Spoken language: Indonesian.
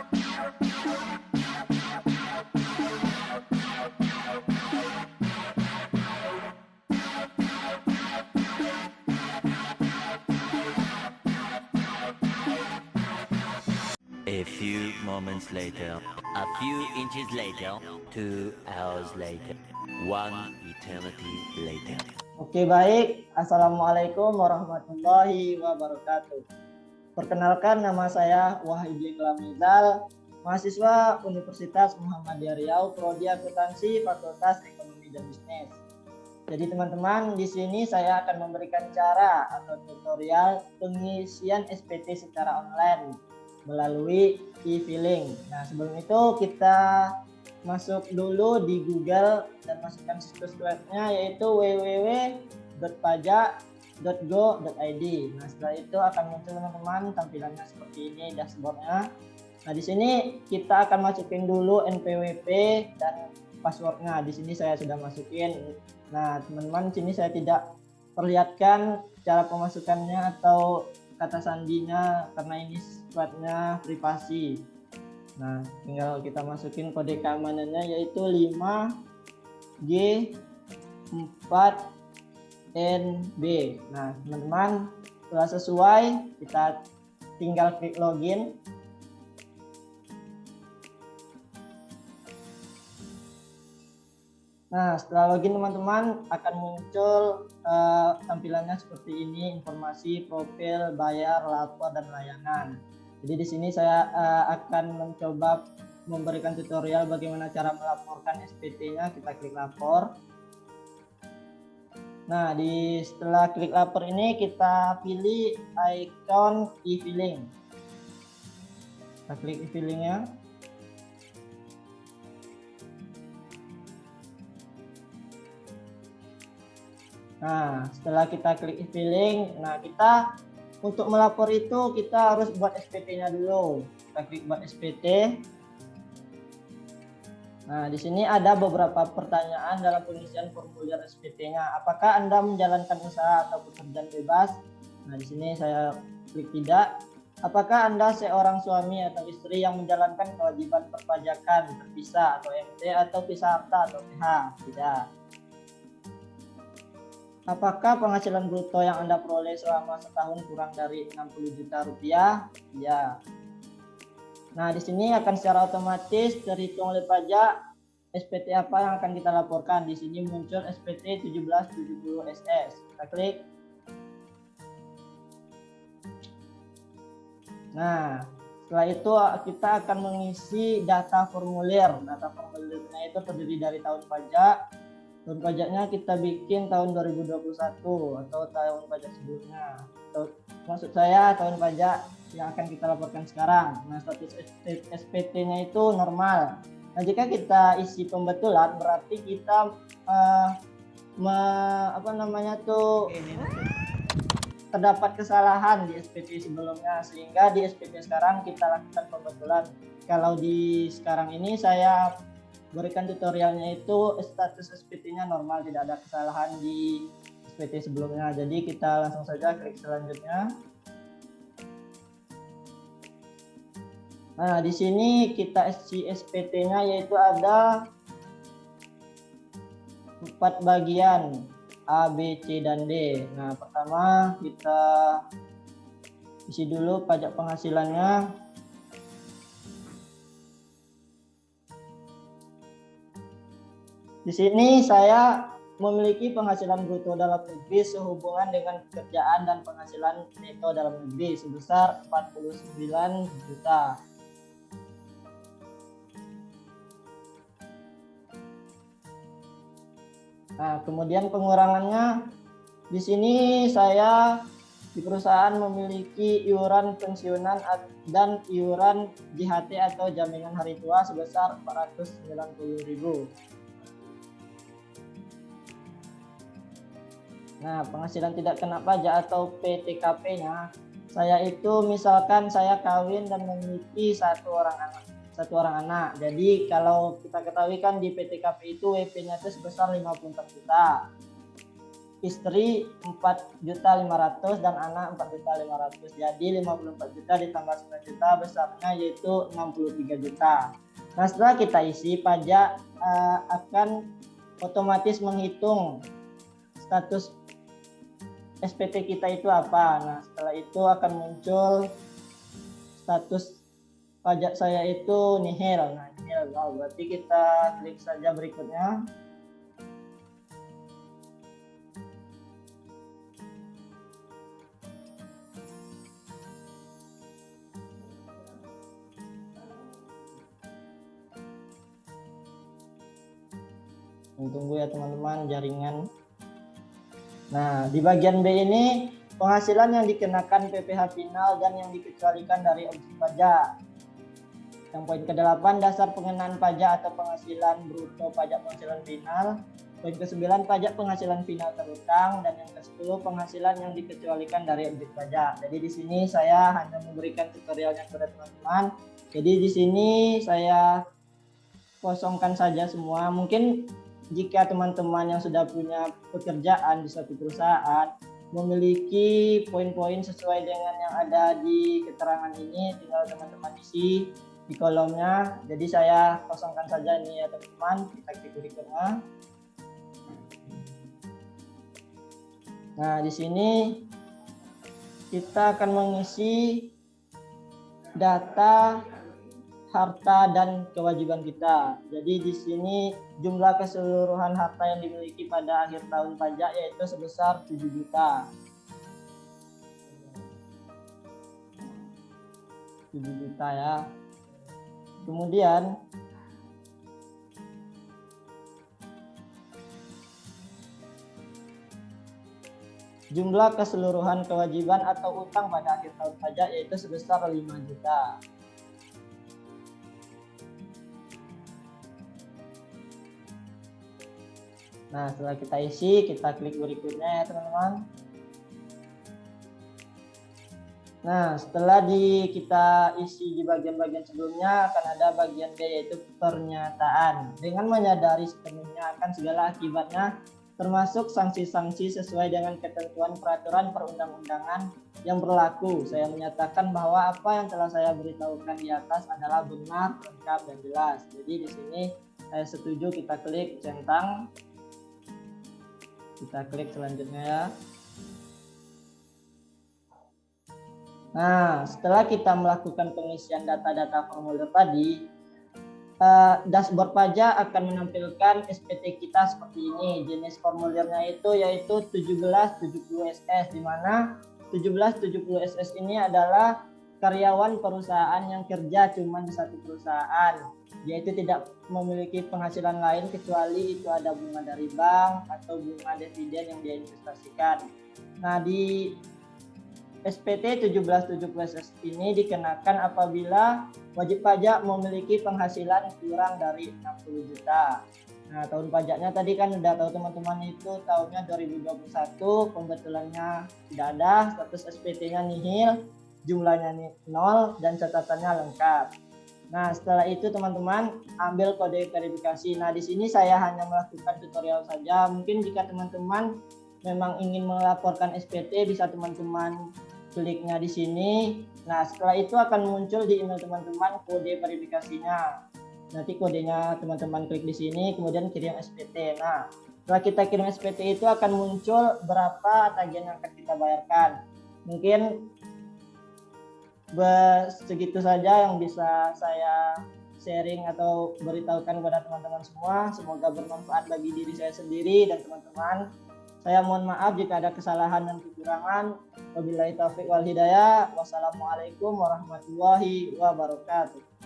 A few moments later, a few inches later, 2 hours later, one eternity later. Oke baik, Assalamualaikum warahmatullahi wabarakatuh. Perkenalkan, nama saya Wahidin Lamizal, mahasiswa Universitas Muhammadiyah Riau, Prodi Akuntansi, Fakultas Ekonomi dan Bisnis. Jadi teman-teman, di sini saya akan memberikan cara atau tutorial pengisian SPT secara online melalui e-filing. Nah, sebelum itu kita masuk dulu di Google dan masukkan situs webnya yaitu www.pajak.go.id. Nah, setelah itu akan muncul teman-teman tampilannya seperti ini dashboardnya. Nah, di sini kita akan masukin dulu NPWP dan passwordnya. Di sini saya sudah masukin. Nah, teman-teman, di sini saya tidak perlihatkan cara pemasukannya atau kata sandinya karena ini sifatnya privasi. Nah, tinggal kita masukin kode keamanannya yaitu 5G4NB. Nah, teman-teman, setelah sesuai kita tinggal klik login. Nah, setelah login teman-teman akan muncul tampilannya seperti ini, informasi, profil, bayar, lapor, dan layanan. Jadi di sini saya akan mencoba memberikan tutorial bagaimana cara melaporkan SPT-nya. Kita klik lapor. Nah, setelah klik lapor ini kita pilih icon e-filing. Kita klik e-filingnya. Nah, setelah kita klik e-filing, nah kita untuk melapor itu kita harus buat SPT-nya dulu. Kita klik buat SPT. Nah, di sini ada beberapa pertanyaan dalam pengisian formulir SPT-nya. Apakah Anda menjalankan usaha atau pekerjaan bebas? Nah, di sini saya klik tidak. Apakah Anda seorang suami atau istri yang menjalankan kewajiban perpajakan terpisah atau MT atau pisah harta atau PH? Tidak. Apakah penghasilan bruto yang Anda peroleh selama setahun kurang dari 60 juta rupiah? Ya. Nah, di sini akan secara otomatis terhitung oleh pajak SPT apa yang akan kita laporkan. Di sini muncul SPT 1770 SS. Kita klik. Nah, setelah itu kita akan mengisi data formulir. Data formulirnya itu terdiri dari tahun pajak. Tahun pajaknya kita bikin tahun 2021 atau tahun pajak sebelumnya. Maksud saya tahun pajak yang akan kita laporkan sekarang. Nah, status SPT-nya itu normal. Nah, jika kita isi pembetulan berarti kita terdapat kesalahan di SPT sebelumnya, sehingga di SPT sekarang kita lakukan pembetulan. Kalau di sekarang ini saya berikan tutorialnya itu status SPT-nya normal, tidak ada kesalahan di SPT sebelumnya. Jadi kita langsung saja klik selanjutnya. Nah, di sini kita isi SPT-nya yaitu ada 4 bagian A, B, C, dan D. Nah, pertama kita isi dulu pajak penghasilannya. Di sini saya memiliki penghasilan bruto dalam negeri sehubungan dengan pekerjaan dan penghasilan neto dalam negeri sebesar 49 juta. Nah, kemudian pengurangannya di sini saya di perusahaan memiliki iuran pensiunan dan iuran JHT atau jaminan hari tua sebesar 490.000. Nah, penghasilan tidak kena pajak atau PTKP-nya, saya itu misalkan saya kawin dan memiliki satu orang anak. Jadi kalau kita ketahui kan di PTKP itu WP-nya itu sebesar 54 juta. istri 4.500.000 dan anak 4.500.000. Jadi 54 juta ditambah 9 juta besarnya yaitu 63 juta. Nah, setelah kita isi, pajak akan otomatis menghitung status SPT kita itu apa. Nah, setelah itu akan muncul status pajak saya itu nihil. Nah, nihil. Nah, berarti kita klik saja berikutnya. Tunggu ya teman-teman jaringan. Nah, di bagian B ini penghasilan yang dikenakan PPh final dan yang dikecualikan dari objek pajak. Yang poin ke-8 dasar pengenaan pajak atau penghasilan bruto pajak penghasilan final. Poin ke-9 pajak penghasilan final terutang, dan yang ke-10 penghasilan yang dikecualikan dari objek pajak. Jadi di sini saya hanya memberikan tutorialnya kepada teman-teman. Jadi di sini saya kosongkan saja semua. Mungkin jika teman-teman yang sudah punya pekerjaan di suatu perusahaan memiliki poin-poin sesuai dengan yang ada di keterangan ini, tinggal teman-teman isi di kolomnya. Jadi saya kosongkan saja ini ya teman-teman. Kita klik berikutnya. Nah, di sini kita akan mengisi data harta dan kewajiban kita. Jadi di sini jumlah keseluruhan harta yang dimiliki pada akhir tahun pajak yaitu sebesar 7 juta. 7 juta ya. Kemudian jumlah keseluruhan kewajiban atau utang pada akhir tahun pajak yaitu sebesar 5 juta. Nah, setelah kita isi, kita klik berikutnya ya teman-teman. Nah, setelah kita isi di bagian-bagian sebelumnya, akan ada bagian B yaitu pernyataan. Dengan menyadari sepenuhnya akan segala akibatnya, termasuk sanksi-sanksi sesuai dengan ketentuan peraturan perundang-undangan yang berlaku. Saya menyatakan bahwa apa yang telah saya beritahukan di atas adalah benar, lengkap, dan jelas. Jadi di sini saya setuju, kita klik centang. Kita klik selanjutnya ya. Nah, setelah kita melakukan pengisian data-data formulir tadi, dashboard pajak akan menampilkan SPT kita seperti ini. Jenis formulirnya itu yaitu 1770SS, di mana 1770SS ini adalah karyawan perusahaan yang kerja cuma di satu perusahaan, yaitu tidak memiliki penghasilan lain kecuali itu ada bunga dari bank atau bunga dividen yang dia investasikan. Nah, di SPT 1770SS ini dikenakan apabila wajib pajak memiliki penghasilan kurang dari 60 juta. Nah, tahun pajaknya tadi kan udah tahu teman-teman, itu tahunnya 2021, pembetulannya tidak ada, status SPT-nya nihil, jumlahnya 0, dan catatannya lengkap. Nah, setelah itu teman-teman ambil kode verifikasi. Nah, di sini saya hanya melakukan tutorial saja. Mungkin jika teman-teman memang ingin melaporkan SPT, bisa teman-teman kliknya di sini. Nah, setelah itu akan muncul di email teman-teman kode verifikasinya. Nanti kodenya teman-teman klik di sini, kemudian kirim SPT. Nah, setelah kita kirim SPT itu akan muncul berapa tagihan yang akan kita bayarkan. Mungkin segitu saja yang bisa saya sharing atau beritahukan kepada teman-teman semua. Semoga bermanfaat bagi diri saya sendiri dan teman-teman. Saya mohon maaf jika ada kesalahan dan kekurangan. Wabillahi taufiq wal hidayah. Wassalamualaikum warahmatullahi wabarakatuh.